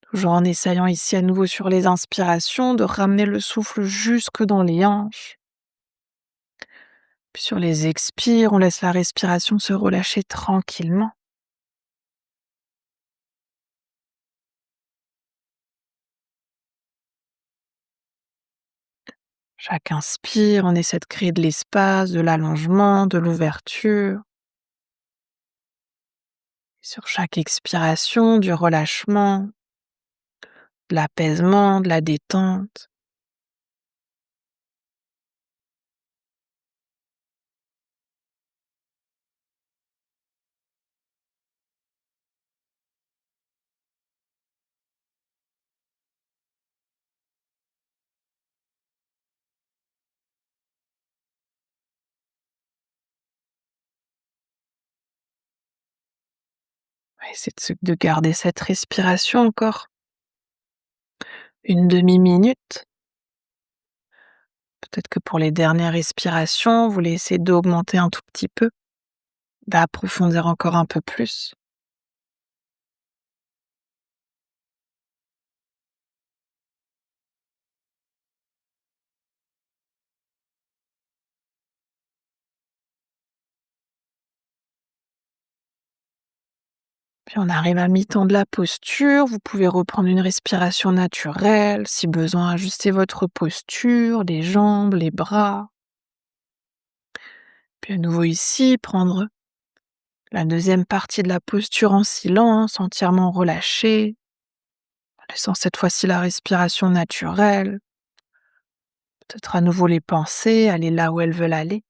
Toujours en essayant ici à nouveau sur les inspirations de ramener le souffle jusque dans les hanches. Puis sur les expires, on laisse la respiration se relâcher tranquillement. Chaque inspire, on essaie de créer de l'espace, de l'allongement, de l'ouverture. Sur chaque expiration, du relâchement, de l'apaisement, de la détente. On va essayer de garder cette respiration encore une demi-minute. Peut-être que pour les dernières respirations, vous voulez essayer d'augmenter un tout petit peu, d'approfondir encore un peu plus. Puis on arrive à mi-temps de la posture, vous pouvez reprendre une respiration naturelle, si besoin ajuster votre posture, les jambes, les bras. Puis à nouveau ici, prendre la deuxième partie de la posture en silence, entièrement relâchée, en laissant cette fois-ci la respiration naturelle, peut-être à nouveau les pensées, aller là où elles veulent aller.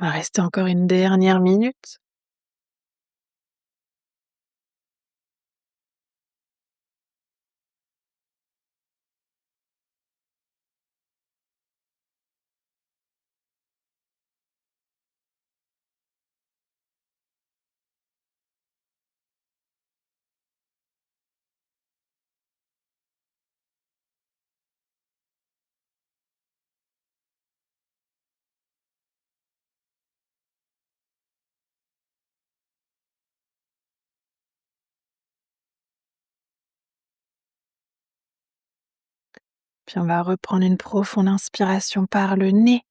Il va rester encore une dernière minute. Puis on va reprendre une profonde inspiration par le nez.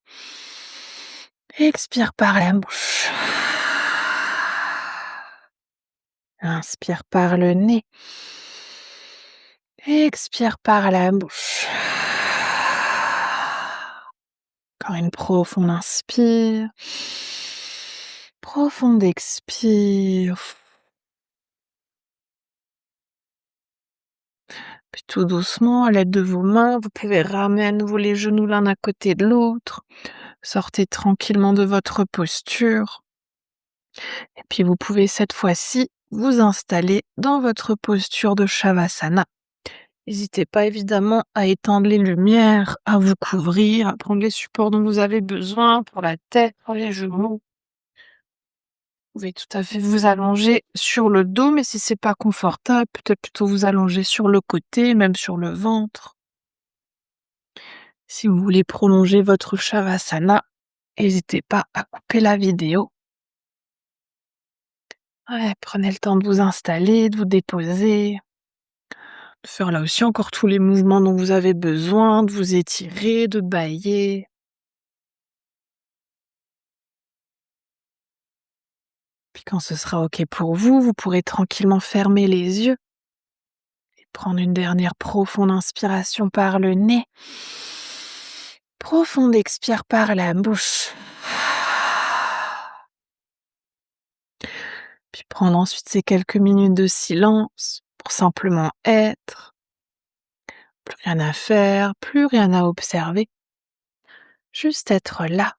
Expire par la bouche. Inspire par le nez. Expire par la bouche. Encore une profonde inspire. Profonde expire. Puis tout doucement, à l'aide de vos mains, vous pouvez ramener à nouveau les genoux l'un à côté de l'autre. Sortez tranquillement de votre posture. Et puis vous pouvez cette fois-ci vous installer dans votre posture de Shavasana. N'hésitez pas évidemment à éteindre les lumières, à vous couvrir, à prendre les supports dont vous avez besoin pour la tête, pour les genoux. Vous pouvez tout à fait vous allonger sur le dos, mais si c'est pas confortable, peut-être plutôt vous allonger sur le côté, même sur le ventre. Si vous voulez prolonger votre Shavasana, n'hésitez pas à couper la vidéo. Ouais, prenez le temps de vous installer, de vous déposer, de faire là aussi encore tous les mouvements dont vous avez besoin, de vous étirer, de bâiller. Puis quand ce sera OK pour vous, vous pourrez tranquillement fermer les yeux et prendre une dernière profonde inspiration par le nez. Profonde expire par la bouche. Puis prendre ensuite ces quelques minutes de silence pour simplement être. Plus rien à faire, plus rien à observer. Juste être là.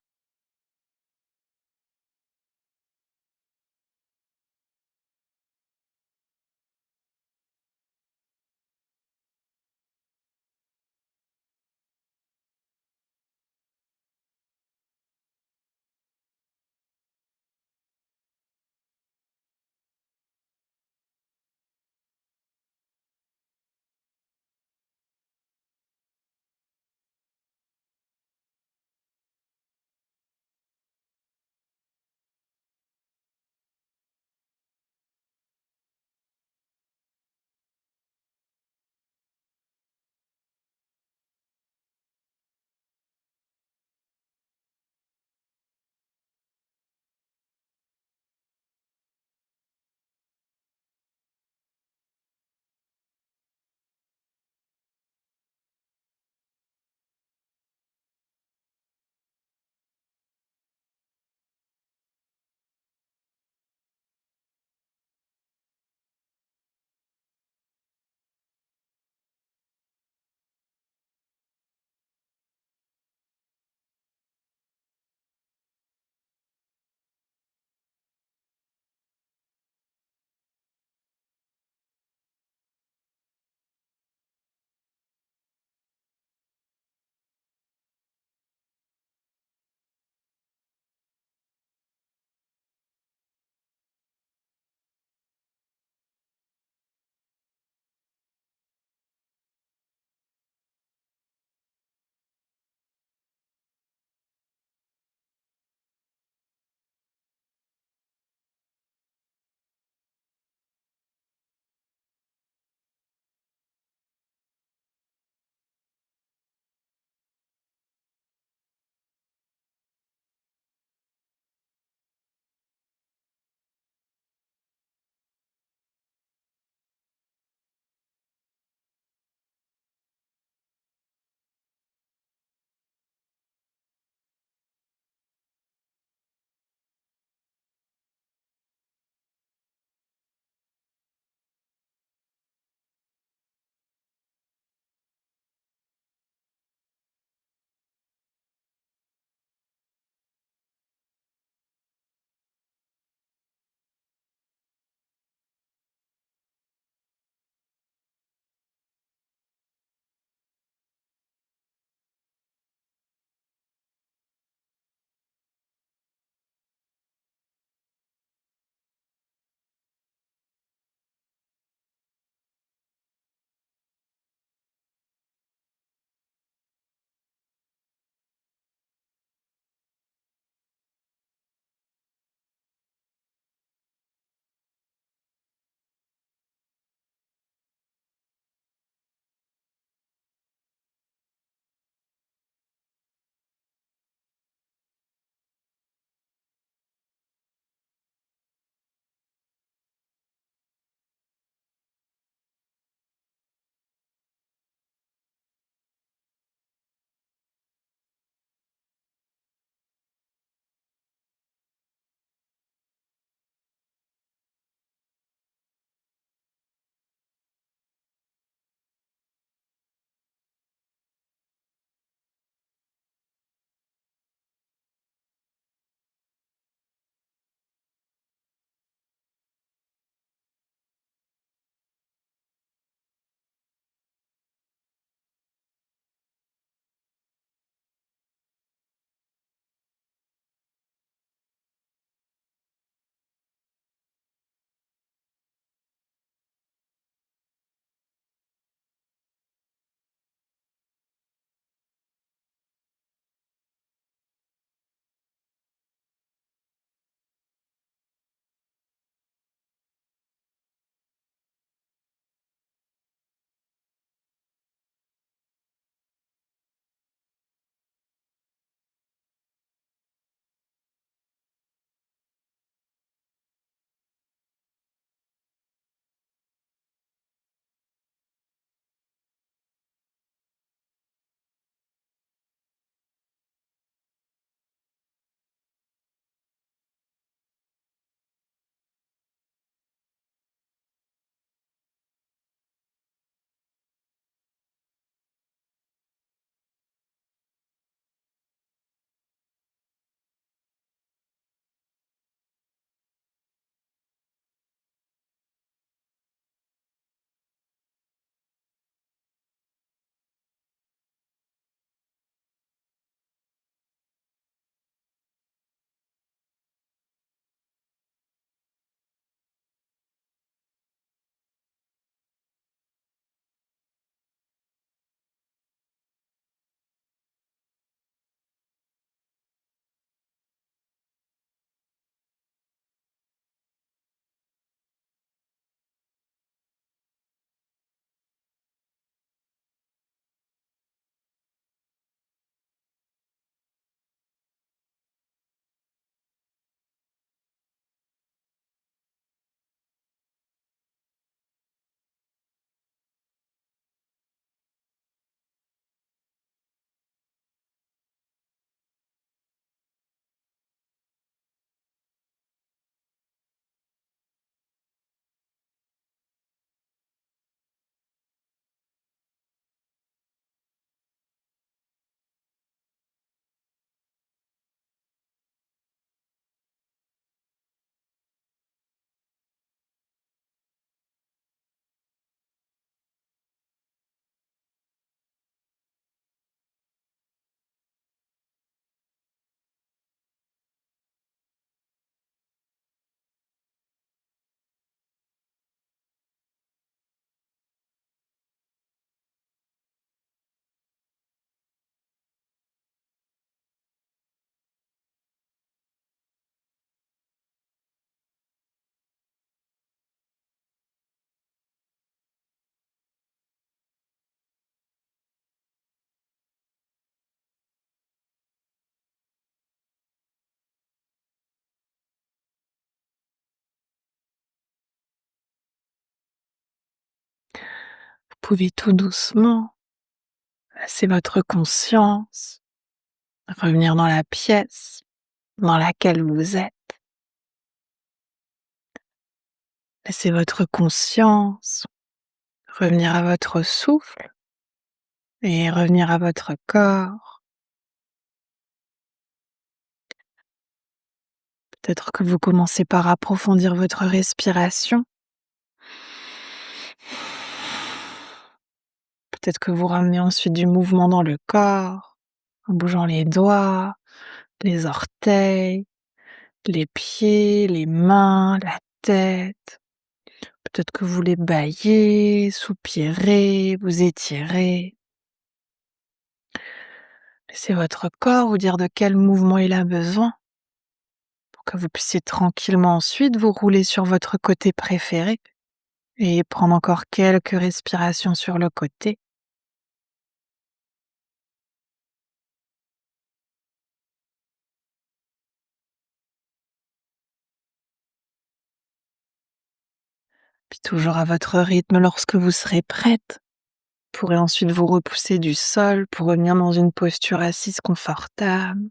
pouvez tout doucement laisser votre conscience revenir dans la pièce dans laquelle vous êtes. Laissez votre conscience revenir à votre souffle et revenir à votre corps. Peut-être que vous commencez par approfondir votre respiration. Peut-être que vous ramenez ensuite du mouvement dans le corps, en bougeant les doigts, les orteils, les pieds, les mains, la tête. Peut-être que vous les bâillez, soupirez, vous étirez. Laissez votre corps vous dire de quel mouvement il a besoin pour que vous puissiez tranquillement ensuite vous rouler sur votre côté préféré et prendre encore quelques respirations sur le côté. Puis toujours à votre rythme lorsque vous serez prête. Vous pourrez ensuite vous repousser du sol pour revenir dans une posture assise confortable.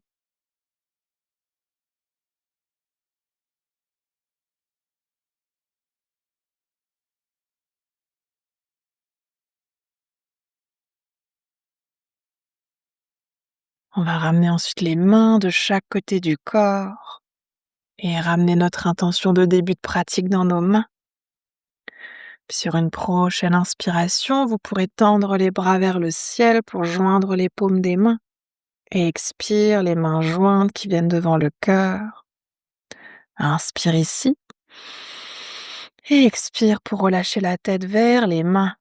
On va ramener ensuite les mains de chaque côté du corps et ramener notre intention de début de pratique dans nos mains. Puis sur une prochaine inspiration, vous pourrez tendre les bras vers le ciel pour joindre les paumes des mains. Et expire, les mains jointes qui viennent devant le cœur. Inspire ici. Et expire pour relâcher la tête vers les mains.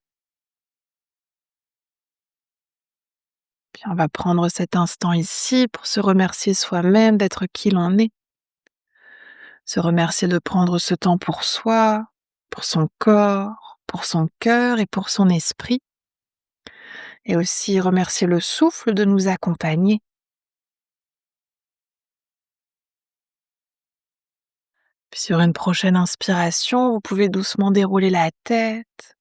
Puis on va prendre cet instant ici pour se remercier soi-même d'être qui l'on est. Se remercier de prendre ce temps pour soi, pour son corps, pour son cœur et pour son esprit. Et aussi remercier le souffle de nous accompagner. Puis sur une prochaine inspiration, vous pouvez doucement dérouler la tête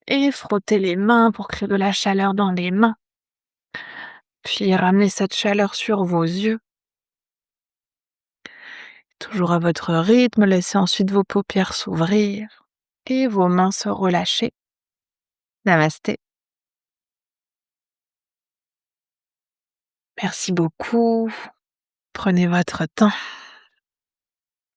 et frotter les mains pour créer de la chaleur dans les mains. Puis ramenez cette chaleur sur vos yeux. Toujours à votre rythme, laissez ensuite vos paupières s'ouvrir et vos mains se relâcher. Namasté. Merci beaucoup. Prenez votre temps.